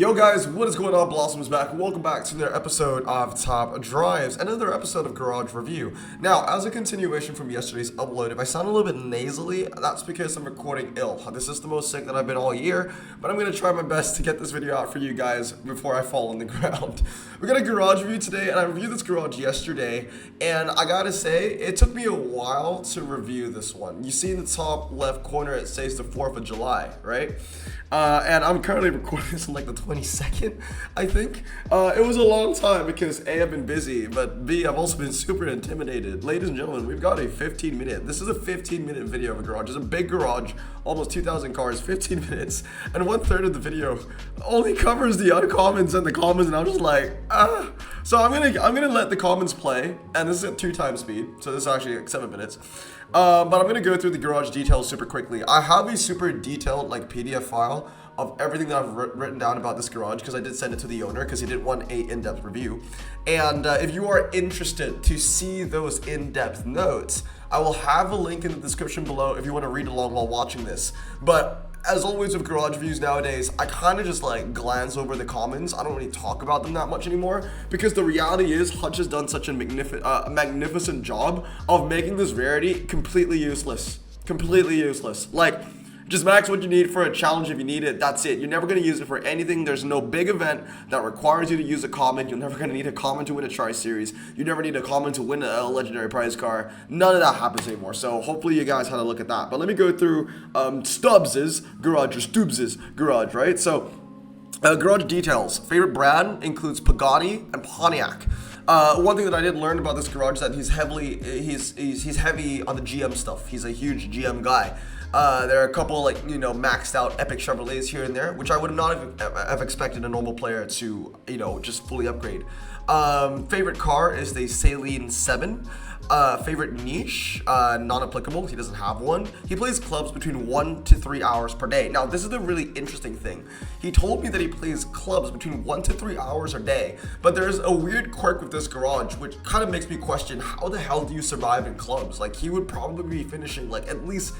Yo guys, what is going on? Blossom's back. Welcome back to another episode of Top Drives, another episode of Garage Review. Now, as a continuation from yesterday's upload, if I sound a little bit nasally, that's because I'm recording ill. This is the most sick that I've been all year, but I'm going to try my best to get this video out for you guys before I fall on the ground. We got a garage review today, and I reviewed this garage yesterday, and I gotta say, it took me a while to review this one. You see in the top left corner, it says the 4th of July, right? And I'm currently recording this on like the 22nd, I think. It was a long time because A, I've been busy, but B, I've also been super intimidated. Ladies and gentlemen, we've got a 15-minute, this is a 15-minute video of a garage. It's a big garage, almost 2,000 cars, 15 minutes, and 1/3 of the video only covers the uncommons and the commons, and I'm just like, ah. So I'm gonna let the commons play, and this is at 2x speed, so this is actually like 7 minutes. But I'm gonna go through the garage details super quickly. I have a super detailed like PDF file of everything that I've written down about this garage because I did send it to the owner because he didn't want a in-depth review. And if you are interested to see those in-depth notes, I will have a link in the description below if you want to read along while watching this. But as always with garage reviews nowadays, I kind of just like glance over the comments. I don't really talk about them that much anymore because the reality is Hutch has done such a magnificent job of making this rarity completely useless. Completely useless. Like, just max what you need for a challenge if you need it. That's it. You're never going to use it for anything. There's no big event that requires you to use a common. You're never going to need a common to win a tri-series. You never need a common to win a legendary prize car. None of that happens anymore. So hopefully you guys had a look at that. But let me go through Stubbs's garage, or Stubbs's garage, right? So garage details. Favorite brand includes Pagani and Pontiac. One thing that I did learn about this garage is that he's heavy on the GM stuff. He's a huge GM guy. There are a couple like, maxed out epic Chevrolets here and there, which I would not have expected a normal player to, just fully upgrade. Favorite car is the Saline 7. Favorite niche, non-applicable. He doesn't have one. He plays clubs between 1 to 3 hours per day. Now, this is the really interesting thing. He told me that he plays clubs between 1 to 3 hours a day, but there's a weird quirk with this garage, which kind of makes me question, how the hell do you survive in clubs? Like, he would probably be finishing, like, at least,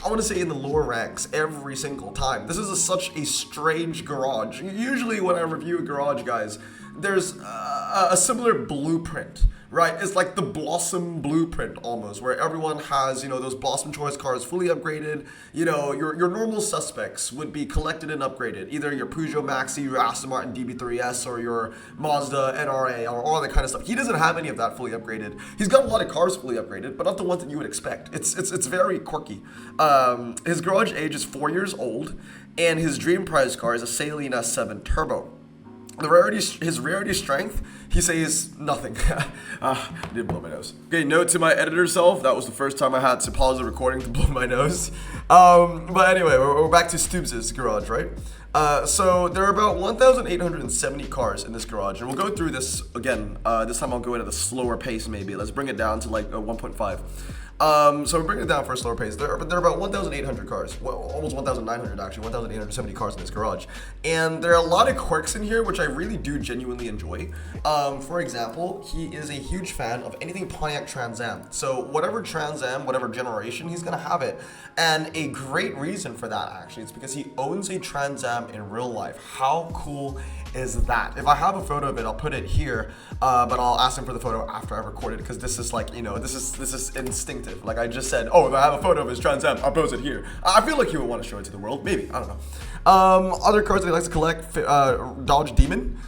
I want to say in the lower ranks every single time. This is such a strange garage. Usually when I review a garage, guys, there's a similar blueprint, right? It's like the Blossom blueprint almost, where everyone has, those Blossom choice cars fully upgraded. Your normal suspects would be collected and upgraded. Either your Peugeot Maxi, your Aston Martin DB3S, or your Mazda NRA, or all that kind of stuff. He doesn't have any of that fully upgraded. He's got a lot of cars fully upgraded, but not the ones that you would expect. It's very quirky. His garage age is 4 years old, and his dream prize car is a Saline S7 Turbo. His rarity strength, he says nothing. I did blow my nose. Okay, note to my editor self, that was the first time I had to pause the recording to blow my nose. But anyway, we're back to Stubbs's garage, right? So there are about 1,870 cars in this garage, and we'll go through this again. This time I'll go at a slower pace maybe. Let's bring it down to like 1.5. So we're bringing it down for a slower pace. There are about 1,800 cars, well, almost 1,900 actually, 1,870 cars in this garage. And there are a lot of quirks in here, which I really do genuinely enjoy. For example, he is a huge fan of anything Pontiac Trans Am. So whatever Trans Am, whatever generation, he's gonna have it. And a great reason for that actually, it's because he owns a Trans Am in real life. How cool is that? If I have a photo of it, I'll put it here, but I'll ask him for the photo after I record it, because this is like, this is instinctive. Like I just said, oh, if I have a photo of his Trans Am, I'll post it here. I feel like he would want to show it to the world, maybe, I don't know. Other cars that he likes to collect, Dodge Demon.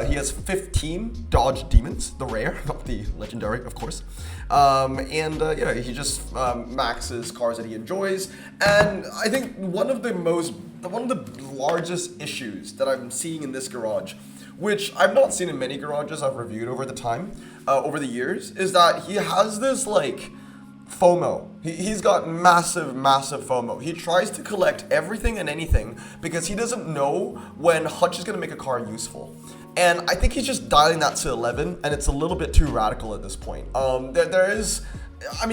He has 15 Dodge Demons, the rare, not the legendary, of course. Yeah, he just maxes cars that he enjoys. And I think one of the largest issues that I'm seeing in this garage, which I've not seen in many garages I've reviewed over the years, is that he has this like FOMO. He's got massive FOMO. He tries to collect everything and anything because he doesn't know when Hutch is going to make a car useful. And I think he's just dialing that to 11, and it's a little bit too radical at this point.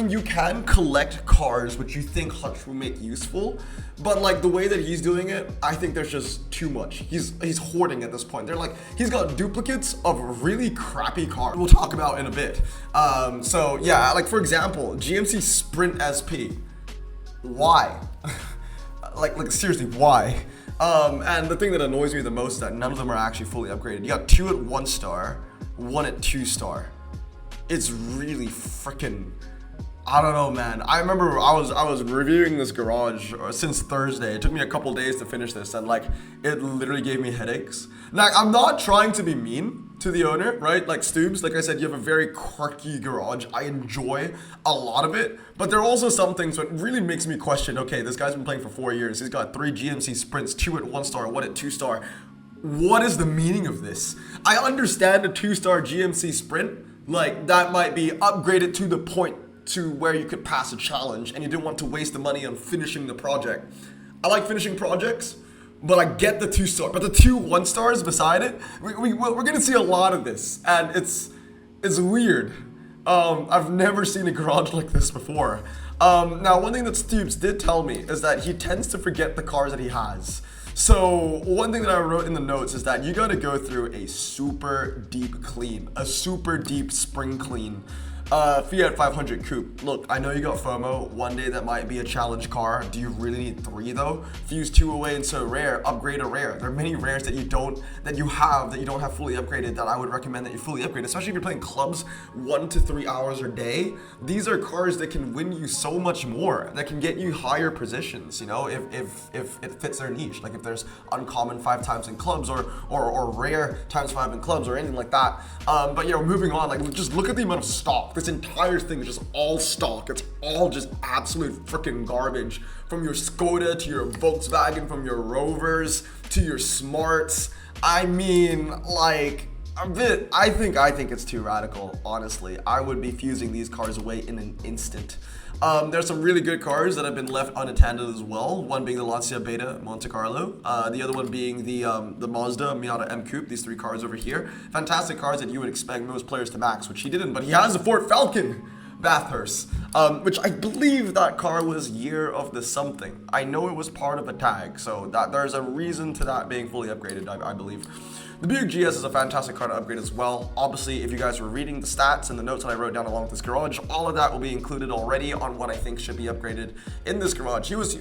You can collect cars which you think Hutch will make useful, but like the way that he's doing it, I think there's just too much. He's hoarding at this point. They're like, he's got duplicates of really crappy cars we'll talk about in a bit. So yeah, like for example, GMC Sprint SP. Why? like seriously, why? And the thing that annoys me the most is that none of them are actually fully upgraded. You got 2 at 1 star, 1 at 2 star. It's really freaking, I don't know, man. I remember I was reviewing this garage since Thursday. It took me a couple days to finish this, and like it literally gave me headaches. Like, I'm not trying to be mean to the owner, right? Like Stoobs, like I said, you have a very quirky garage. I enjoy a lot of it, but there are also some things that really makes me question. Okay, this guy's been playing for 4 years. He's got 3 GMC sprints, 2 at 1 star, 1 at 2 star. What is the meaning of this? I understand a 2-star GMC sprint. Like, that might be upgraded to the point to where you could pass a challenge and you didn't want to waste the money on finishing the project. I like finishing projects, but I get the 2-star. But the 2 1-stars beside it, we're gonna see a lot of this, and it's weird. I've never seen a garage like this before. Now, one thing that Stoops did tell me is that he tends to forget the cars that he has. So one thing that I wrote in the notes is that you got to go through a super deep clean, a super deep spring clean. Fiat 500 Coupe. Look, I know you got FOMO. One day that might be a challenge car. Do you really need 3 though? Fuse 2 away and so rare. Upgrade a rare. There are many rares that you don't have fully upgraded that I would recommend that you fully upgrade, especially if you're playing clubs 1 to 3 hours a day. These are cars that can win you so much more, that can get you higher positions, you know, if it fits their niche. Like if there's uncommon 5 times in clubs or rare times 5 in clubs or anything like that. But yeah, moving on, like just look at the amount of stock. This entire thing is just all stock. It's all just absolute freaking garbage. From your Skoda to your Volkswagen, from your Rovers to your Smarts. I mean, like, I think it's too radical, honestly. I would be fusing these cars away in an instant. There's some really good cars that have been left unattended as well. One being the Lancia Beta Monte Carlo, the other one being the Mazda Miata M Coupe. These 3 cars over here, fantastic cars that you would expect most players to max, which he didn't. But he has a Ford Falcon Bathurst, which I believe that car was year of the something. I know it was part of a tag, so that there's a reason to that being fully upgraded, I believe. The Buick GS is a fantastic car to upgrade as well. Obviously, if you guys were reading the stats and the notes that I wrote down along with this garage, all of that will be included already on what I think should be upgraded in this garage. He was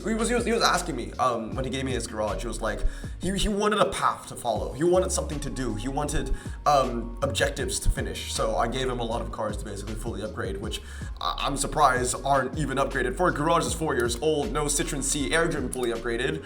asking me when he gave me his garage. He was like, he wanted a path to follow. He wanted something to do. He wanted objectives to finish. So I gave him a lot of cars to basically fully upgrade, which I'm surprised aren't even upgraded. For a garage that's 4 years old, no Citroen C Air-driven fully upgraded,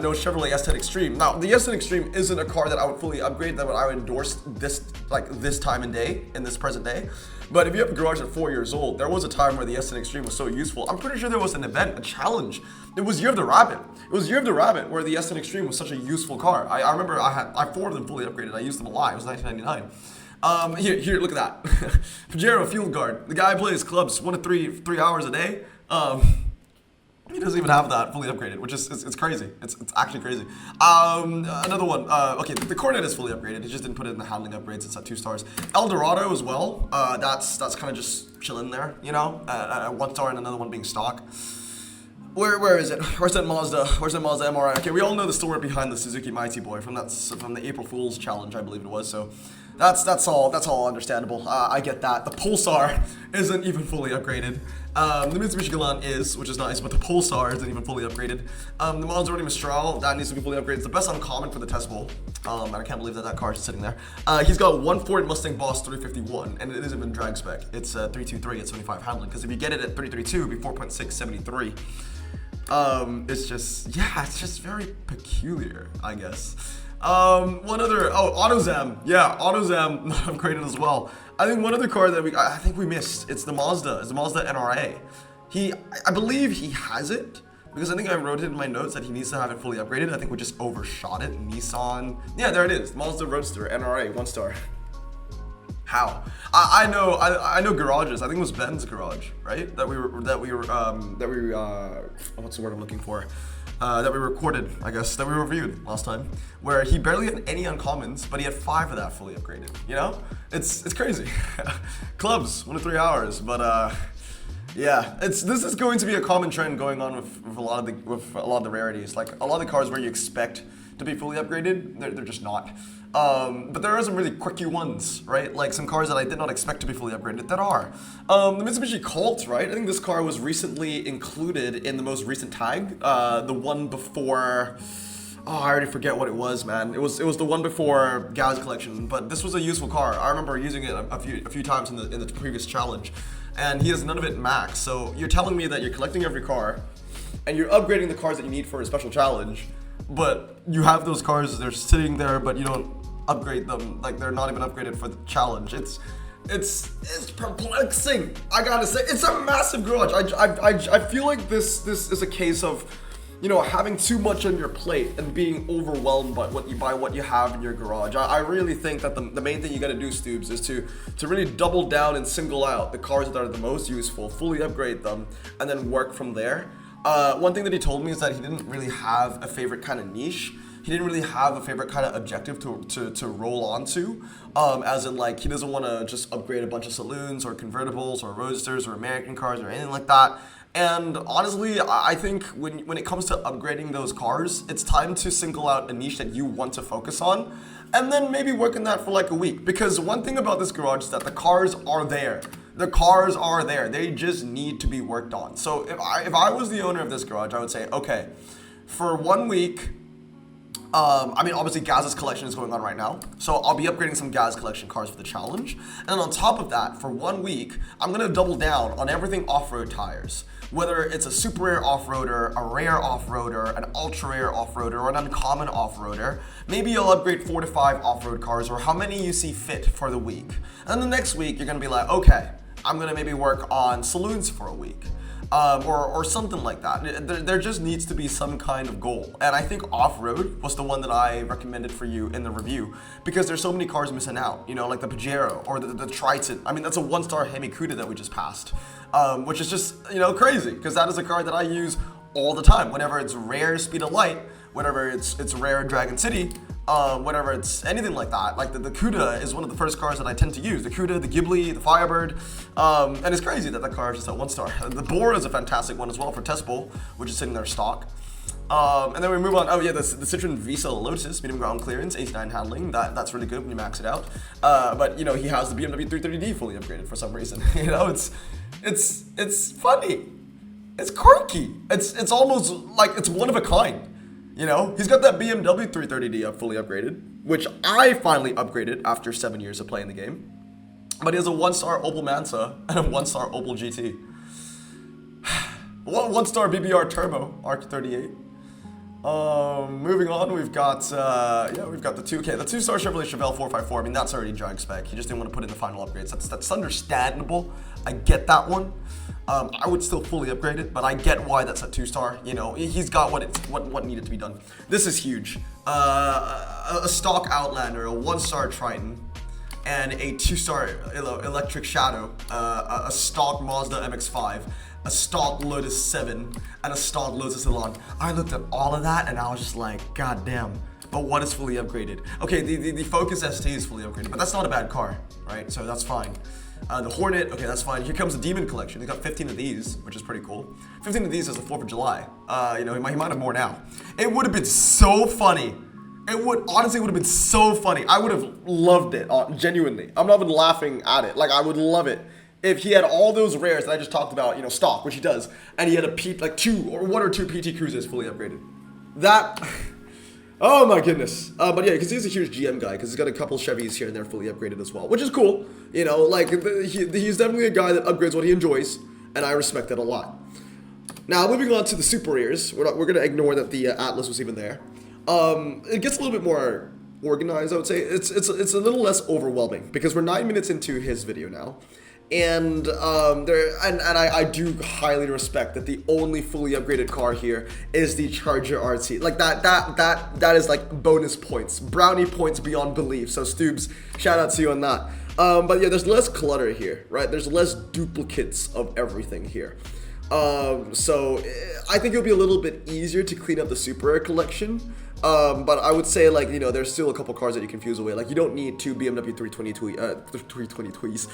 no Chevrolet S10 Extreme. Now, the S10 Extreme isn't a car that I would fully upgrade, that I would endorse this time and day, in this present day. But if you have a garage at 4 years old, there was a time where the S10 Extreme was so useful. I'm pretty sure there was an event, a challenge. It was Year of the Rabbit. It was Year of the Rabbit where the S10 Extreme was such a useful car. I remember I had 4 of them fully upgraded. I used them a lot. It was 1999. Here, look at that. Pajero Field Guard. The guy plays clubs 1 to 3 hours a day. He doesn't even have that fully upgraded, which is it's crazy. It's actually crazy. Another one. Okay, the Cornet is fully upgraded. He just didn't put it in the handling upgrades. It's at 2 stars. El Dorado as well. That's kind of just chilling there, you know. 1 star and another one being stock. Where is it? Where's that Mazda? Where's that Mazda MRI? Okay, we all know the story behind the Suzuki Mighty Boy from the April Fool's challenge, I believe it was. So that's all understandable. I get that. The Pulsar isn't even fully upgraded. The Mitsubishi Galant is, which is nice, but the Pulsar isn't even fully upgraded. The Maserati Mistral, that needs to be fully upgraded. It's the best uncommon for the test bowl. And I can't believe that car is sitting there. He's got 1 Ford Mustang Boss 351, and it isn't even drag spec. It's 323 at 75 handling, because if you get it at 332, it'd be 4.6, 73. It's just very peculiar, I guess. One other, AutoZam. Yeah, AutoZam upgraded as well. I think one other car that I think we missed, it's the Mazda NRA. I believe he has it, because I think I wrote it in my notes that he needs to have it fully upgraded. I think we just overshot it. Nissan, yeah, there it is. Mazda Roadster NRA, 1 star. How? I know garages. I think it was Ben's garage, right? That we what's the word I'm looking for? That we recorded, I guess, that we reviewed last time, where he barely had any uncommons, but he had 5 of that fully upgraded. You know, it's crazy. Clubs 1 to 3 hours, but yeah, this is going to be a common trend going on with a lot of the rarities. Like a lot of the cars where you expect to be fully upgraded, they're just not. But there are some really quirky ones, right? Like some cars that I did not expect to be fully upgraded that are. The Mitsubishi Colt, right? I think this car was recently included in the most recent tag. The one before, I already forget what it was, man. It was the one before Gaz collection, but this was a useful car. I remember using it a few times in the previous challenge, and he has none of it max. So you're telling me that you're collecting every car, and you're upgrading the cars that you need for a special challenge, but you have those cars, they're sitting there, but you don't upgrade them. Like, they're not even upgraded for the challenge. It's perplexing. I gotta say, it's a massive garage. I feel like this is a case of, you know, having too much on your plate and being overwhelmed by what you have in your garage. I really think that the main thing you gotta do, Stoobs, is to really double down and single out the cars that are the most useful, fully upgrade them, and then work from there. One thing that he told me is that he didn't really have a favorite kind of niche. He didn't really have a favorite kind of objective to roll onto, as in, like, he doesn't want to just upgrade a bunch of saloons or convertibles or roadsters or American cars or anything like that. And honestly, I think when it comes to upgrading those cars, it's time to single out a niche that you want to focus on, and then maybe work on that for like a week. Because one thing about this garage is that the cars are there. The cars are there. They just need to be worked on. So if I was the owner of this garage, I would say, okay, for 1 week, I mean, obviously Gaz's collection is going on right now, so I'll be upgrading some Gaz collection cars for the challenge. And then on top of that, for 1 week, I'm gonna double down on everything off-road tires. Whether it's a super rare off-roader, a rare off-roader, an ultra rare off-roader, or an uncommon off-roader, maybe you'll upgrade 4 to 5 off-road cars, or how many you see fit for the week. And then the next week, you're gonna be like, okay, I'm gonna maybe work on saloons for a week. Or something like that. There just needs to be some kind of goal. And I think off-road was the one that I recommended for you in the review, because there's so many cars missing out, you know, like the Pajero or the Triton. I mean, that's a 1-star Hemi Cuda that we just passed, which is just, you know, crazy, because that is a car that I use all the time. Whenever it's rare Speed of Light, whenever it's rare Dragon City, whenever it's anything like that. Like the Cuda is one of the first cars that I tend to use. The Cuda, the Ghibli, the Firebird, and it's crazy that car is just at 1-star. The Bora is a fantastic one as well for Test Bowl, which is sitting there stock. And then we move on. Oh yeah, the Citroen Visa Lotus, medium ground clearance, 89 handling. That's really good when you max it out. But you know, he has the BMW 330D fully upgraded for some reason. You know, it's funny. It's quirky. It's almost like it's one of a kind. You know, he's got that BMW 330D fully upgraded, which I finally upgraded after 7 years of playing the game. But he has a 1-star Opel Mansa and a 1-star Opel GT. 1-star BBR Turbo RQ38. Moving on, we've got the 2-star Chevrolet Chevelle 454. I mean, that's already drag spec. He just didn't want to put in the final upgrades. That's understandable. I get that one. I would still fully upgrade it, but I get why that's a 2-star. You know, he's got what needed to be done. This is huge. A stock Outlander, a 1-star Triton, and a 2-star Electric Shadow, a stock Mazda MX-5, a stock Lotus 7, and a stock Lotus Elan. I looked at all of that and I was just like, god damn. But what is fully upgraded? Okay, the Focus ST is fully upgraded, but that's not a bad car, right? So that's fine. The Hornet, okay, that's fine. Here comes the Demon Collection. They got 15 of these, which is pretty cool. 15 of these is the 4th of July. You know, he might have more now. It would have been so funny. It would have been so funny. I would have loved it, genuinely. I'm not even laughing at it. Like, I would love it if he had all those rares that I just talked about, you know, stock, which he does, and he had one or two PT Cruisers fully upgraded. That... Oh my goodness. But yeah, because he's a huge GM guy, because he's got a couple Chevys here and there fully upgraded as well, which is cool. You know, like, he's definitely a guy that upgrades what he enjoys, and I respect that a lot. Now, moving on to the super rares, we're going to ignore that the Atlas was even there. It gets a little bit more organized, I would say. It's a little less overwhelming, because we're 9 minutes into his video now. And I do highly respect that the only fully upgraded car here is the Charger RT. Like that is like bonus points, brownie points beyond belief. So Stoobs, shout out to you on that. But yeah, there's less clutter here, right? There's less duplicates of everything here. So I think it'll be a little bit easier to clean up the Super Rare collection. But I would say, like, you know, there's still a couple cars that you can fuse away. Like, you don't need 2 BMW 323s.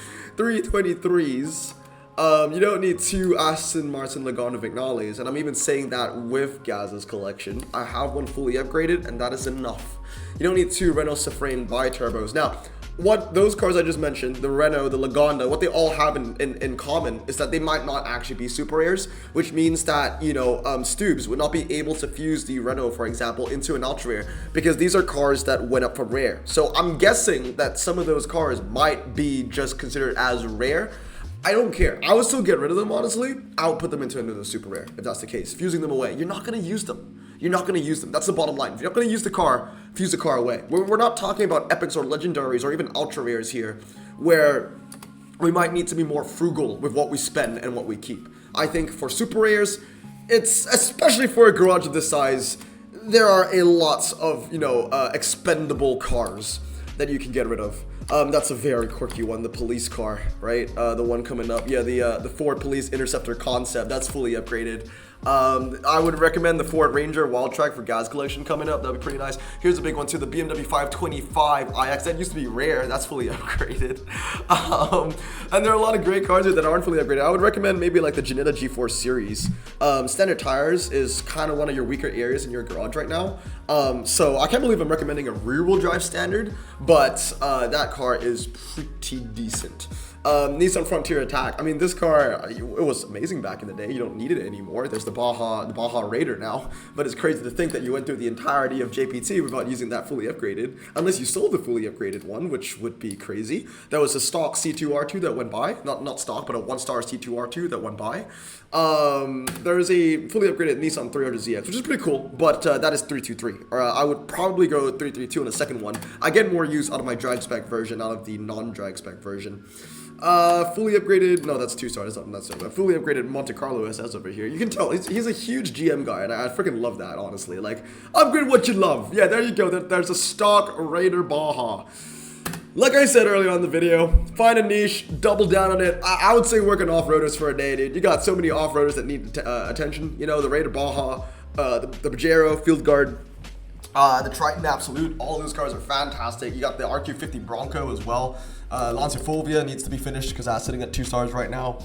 You don't need 2 Aston Martin Laguna Vignales, and I'm even saying that with Gaz's collection. I have one fully upgraded, and that is enough. You don't need 2 Renault Safrane bi-turbos. Now, what those cars I just mentioned, the Renault, the Lagonda, what they all have in common is that they might not actually be super rares, which means that, you know, Stoobs would not be able to fuse the Renault, for example, into an ultra rare, because these are cars that went up from rare. So I'm guessing that some of those cars might be just considered as rare. I don't care. I would still get rid of them, honestly. I would put them into another super rare, if that's the case. Fusing them away. You're not going to use them. You're not going to use them. That's the bottom line. If you're not going to use the car, fuse the car away. We're not talking about epics or legendaries or even ultra rares here, where we might need to be more frugal with what we spend and what we keep. I think for super rares, it's, especially for a garage of this size, there are a lots of, you know, expendable cars that you can get rid of. That's a very quirky one, the police car, right? The one coming up, yeah, the Ford Police Interceptor concept, that's fully upgraded. I would recommend the Ford Ranger Wild Track for gas collection coming up. That'd be pretty nice. Here's a big one too, the BMW 525 iX. That used to be rare. That's fully upgraded. And there are a lot of great cars here that aren't fully upgraded. I would recommend maybe like the Jannetta G4 series. Standard tires is kind of one of your weaker areas in your garage right now. So I can't believe I'm recommending a rear-wheel drive standard, but that car is pretty decent. Nissan Frontier Attack. I mean, this car, it was amazing back in the day. You don't need it anymore. There's the Baja Raider now. But it's crazy to think that you went through the entirety of JPT without using that fully upgraded. Unless you sold the fully upgraded one, which would be crazy. That was a stock C2R2 that went by. Not stock, but a one-star C2R2 that went by. There's a fully upgraded Nissan 300ZX, which is pretty cool, but that is 323. I would probably go 332 on the second one. I get more use out of my drag spec version, out of the non-drag spec version. Fully upgraded, no, that's 2 stars, that's not so bad. Fully upgraded Monte Carlo SS over here. You can tell, he's a huge GM guy, and I freaking love that, honestly. Like, upgrade what you love. Yeah, there you go, there's a stock Raider Baja. Like I said earlier on in the video, find a niche, double down on it. I would say work on off-roaders for a day, dude. You got so many off-roaders that need attention. You know, the Raider Baja, the Pajero, Field Guard, the Triton Absolute. All those cars are fantastic. You got the RQ50 Bronco as well. Lancia Fulvia needs to be finished because that's sitting at 2 stars right now.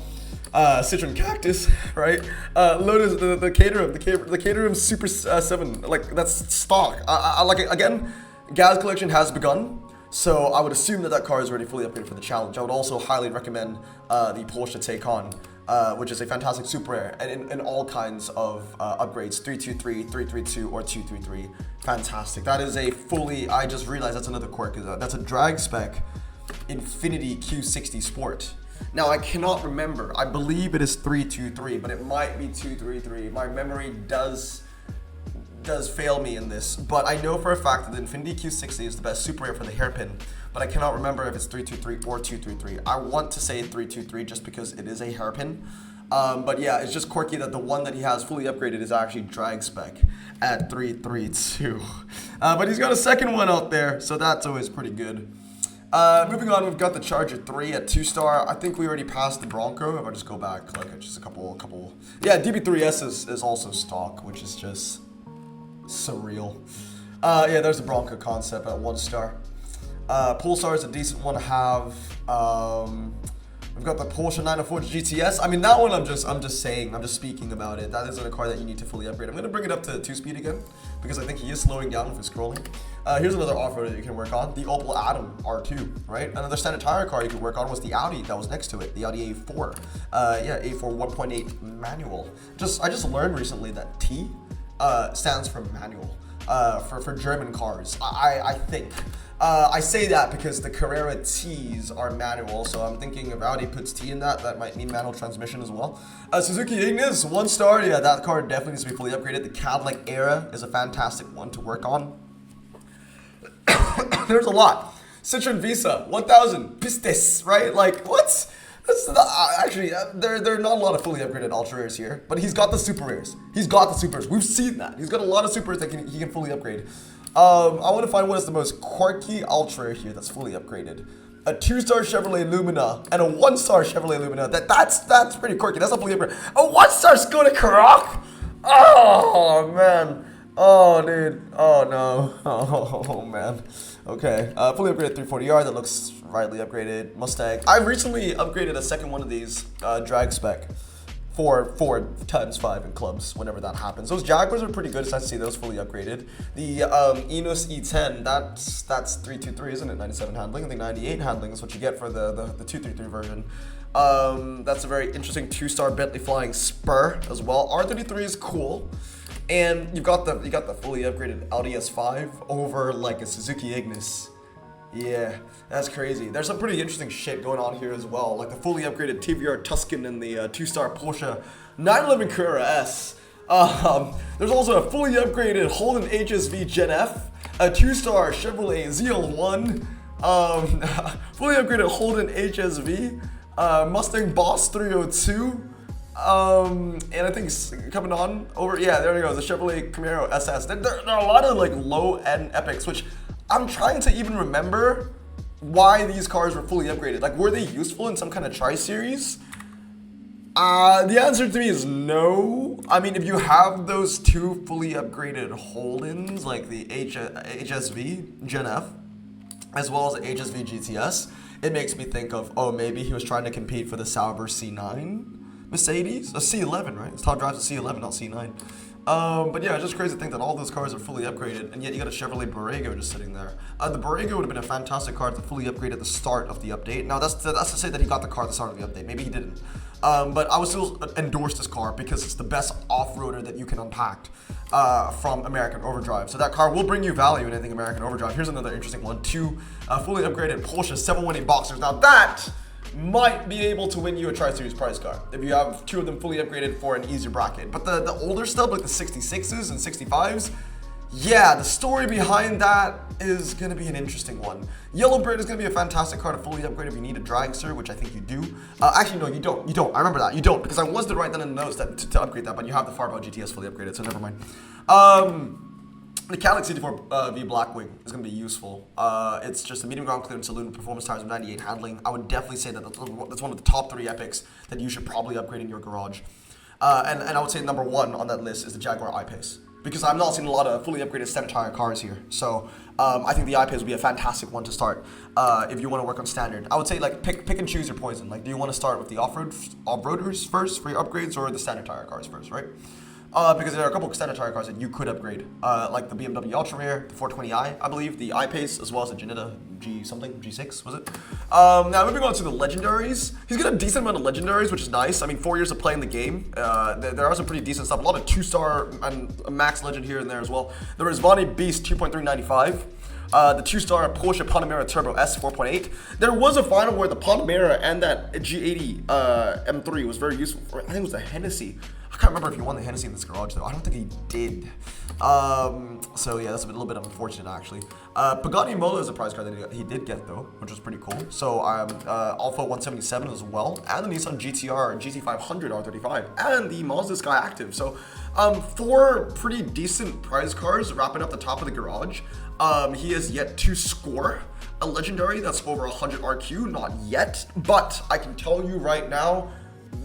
Citroen Cactus, right? Lotus, the Caterham Super 7, like that's stock. I like it. Again, gas collection has begun. So I would assume that car is already fully upgraded for the challenge. I would also highly recommend the Porsche Taycan, which is a fantastic super rare, and in all kinds of upgrades, 323, 332, or 233. Fantastic. That is a fully, I just realized that's another quirk. That's a drag spec Infiniti Q60 Sport. Now I cannot remember. I believe it is 323, but it might be 233. My memory does fail me in this, but I know for a fact that the Infiniti Q60 is the best super rare for the hairpin, but I cannot remember if it's 323 or 233. I want to say 323 just because it is a hairpin. But yeah, it's just quirky that the one that he has fully upgraded is actually drag spec at 332. But he's got a second one out there, so that's always pretty good. Moving on, we've got the Charger 3 at 2 star. I think we already passed the Bronco. If I just go back, like just a couple. Yeah, DB3S is also stock, which is just surreal. Yeah, there's the Bronco concept at 1 star. Polestar is a decent one to have. We've got the Porsche 904 GTS. I mean, that one I'm just speaking about it. That isn't a car that you need to fully upgrade. I'm gonna bring it up to 2-speed again because I think he is slowing down for scrolling. Here's another off-road that you can work on. The Opel Adam R2, right? Another standard tire car you could work on was the Audi that was next to it, the Audi A4. Yeah, A4 1.8 manual. I just learned recently that T stands for manual. For German cars, I think. I say that because the Carrera T's are manual, so I'm thinking if Audi puts T in that might mean manual transmission as well. Suzuki Ignis, 1 star, yeah, that car definitely needs to be fully upgraded. The Cadillac Era is a fantastic one to work on. There's a lot. Citroen Visa, 1000, Pistis, right? Like, what? Actually, there are not a lot of fully upgraded ultra rares here, but he's got the super rares. He's got the supers. We've seen that. He's got a lot of supers that he can fully upgrade. I want to find what is the most quirky ultra rare here that's fully upgraded. A 2-star Chevrolet Lumina and a 1-star Chevrolet Lumina. That's pretty quirky. That's not fully upgraded. A 1-star Skoda Karoq. Oh man. Oh dude. Oh no. Oh man. Okay. Fully upgraded 340R. That looks rightly upgraded. Mustang. I recently upgraded a second one of these drag spec 4 times 5 in clubs whenever that happens. Those Jaguars are pretty good. It's nice to see those fully upgraded. The Enos E10, that's 323, isn't it? 97 handling. I think 98 handling is what you get for the 233 version. That's a very interesting 2-star Bentley Flying Spur as well. R33 is cool. And you got the fully upgraded Audi S5 over like a Suzuki Ignis. Yeah, that's crazy. There's some pretty interesting shit going on here as well, like the fully upgraded TVR Tuscan and the 2-star Porsche 911 Carrera S. There's also a fully upgraded Holden HSV Gen F, a 2-star Chevrolet ZL1, fully upgraded Holden HSV, Mustang Boss 302. And I think coming on over, yeah, there we go, the Chevrolet Camaro SS. There are a lot of like low-end epics, which I'm trying to even remember why these cars were fully upgraded. Like, were they useful in some kind of tri-series? The answer to me is no. I mean, if you have those 2 fully upgraded Holdens, like the HSV Gen F, as well as the HSV GTS, it makes me think of, oh, maybe he was trying to compete for the Sauber C9 Mercedes? A C11, right? It's top drives a C11, not C9. But yeah, it's just crazy to think that all those cars are fully upgraded, and yet you got a Chevrolet Borrego just sitting there. The Borrego would have been a fantastic car to fully upgrade at the start of the update. Now, that's to say that he got the car at the start of the update. Maybe he didn't. But I would still endorse this car because it's the best off-roader that you can unpack from American Overdrive. So that car will bring you value in anything American Overdrive. Here's another interesting one. 2 fully upgraded Porsche 718 Boxers. Now that might be able to win you a Tri-Series prize car if you have 2 of them fully upgraded for an easier bracket. But the older stuff, like the 66s and 65s, yeah, the story behind that is going to be an interesting one. Yellowbird is going to be a fantastic car to fully upgrade if you need a dragster, which I think you do. Actually, no, you don't. You don't. I remember that. You don't, because I was to write that in the notes that, to upgrade that, but you have the Farbell GTS fully upgraded, so never mind. The Cadillac CT4 V Blackwing is going to be useful. It's just a medium ground clearance saloon with performance tires of 98 handling. I would definitely say that that's one of the top 3 epics that you should probably upgrade in your garage. And I would say number 1 on that list is the Jaguar I-Pace, because I'm not seeing a lot of fully upgraded standard tire cars here. So I think the I-Pace would be a fantastic one to start if you want to work on standard. I would say like pick and choose your poison. Like, do you want to start with the off-roaders first for your upgrades, or the standard tire cars first, right? Because there are a couple of standard tire cars that you could upgrade, like the BMW Ultra Rare, the 420i, I believe, the I-Pace, as well as the Jannetta G6, was it? Now moving on to the Legendaries. He's got a decent amount of Legendaries, which is nice. I mean, 4 years of playing the game. There are some pretty decent stuff. A lot of 2-star and a Max Legend here and there as well. The Rizvani Beast 2.395. The 2-star Porsche Panamera Turbo S 4.8. There was a final where the Panamera and that G80 M3 was very useful for, I think it was the Hennessy. I can't remember if he won the Hennessy in this garage though. I don't think he did. So yeah, that's a little bit unfortunate actually. Pagani Mola is a prize card that he did get though, which was pretty cool. So Alpha 177 as well, and the Nissan GTR GT500 R35, and the Mazda Sky Active. So 4 pretty decent prize cars wrapping up the top of the garage. He has yet to score a legendary that's over 100 RQ, not yet, but I can tell you right now,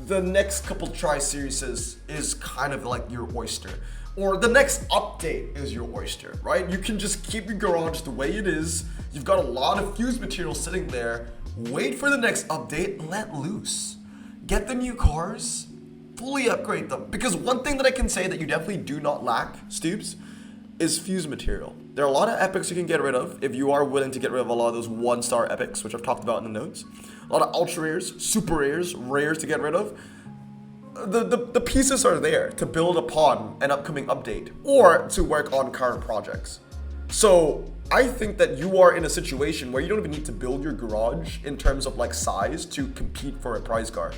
the next couple tri-series is kind of like your oyster. Or the next update is your oyster, right? You can just keep your garage the way it is. You've got a lot of fused material sitting there. Wait for the next update, let loose. Get the new cars, fully upgrade them. Because one thing that I can say that you definitely do not lack, Stoops, is fuse material. There are a lot of epics you can get rid of if you are willing to get rid of a lot of those 1-star epics, which I've talked about in the notes. A lot of ultra rares, super rares to get rid of. The pieces are there to build upon an upcoming update or to work on current projects. So I think that you are in a situation where you don't even need to build your garage in terms of like size to compete for a prize car.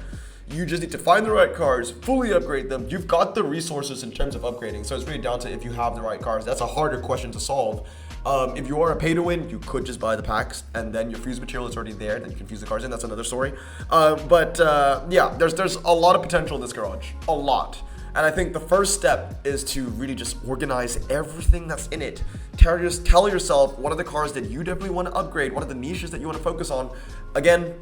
You just need to find the right cars, fully upgrade them. You've got the resources in terms of upgrading. So it's really down to if you have the right cars. That's a harder question to solve. If you are a pay to win, you could just buy the packs and then your fuse material is already there. Then you can fuse the cars in. That's another story. Yeah, there's a lot of potential in this garage. A lot. And I think the first step is to really just organize everything that's in it. Tell yourself what are the cars that you definitely want to upgrade. What are the niches that you want to focus on. Again,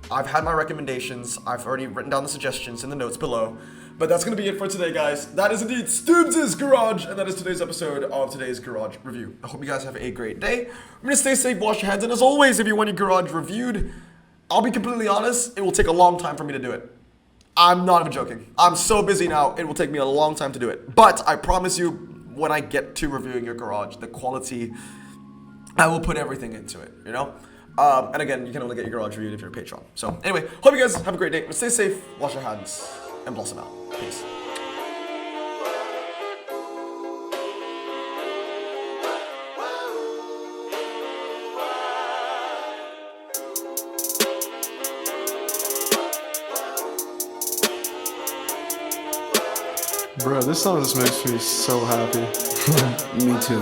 I've had my recommendations. I've already written down the suggestions in the notes below. But that's going to be it for today, guys. That is indeed Stoobs' Garage, and that is today's episode of today's Garage Review. I hope you guys have a great day. I'm going to stay safe, wash your hands, and as always, if you want your garage reviewed, I'll be completely honest, it will take a long time for me to do it. I'm not even joking. I'm so busy now, it will take me a long time to do it. But I promise you, when I get to reviewing your garage, the quality, I will put everything into it, you know? And again, you can only get your garage reviewed if you're a Patreon. So anyway, hope you guys have a great day. Stay safe, wash your hands, and blossom out. Peace. Bro, this song just makes me so happy. Me too.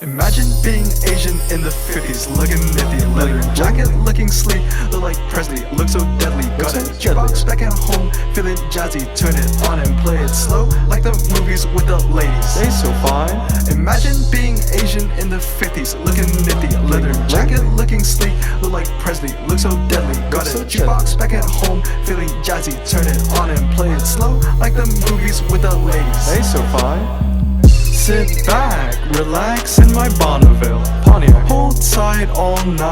Imagine being Asian in the 50s, looking nifty, leather jacket, looking sleek, look like Presley, look so deadly. Got a jukebox back at home, feeling jazzy, turn it on and play it slow, like the movies with the ladies. They so fine. Imagine being Asian in the 50s, looking nifty, leather jacket, looking sleek, look like Presley, look so deadly. Got a jukebox back at home, feeling jazzy, turn it on and play it slow, like the movies with the ladies. They so fine. Sit back, relax in my Bonneville Pontiac, hold tight all night.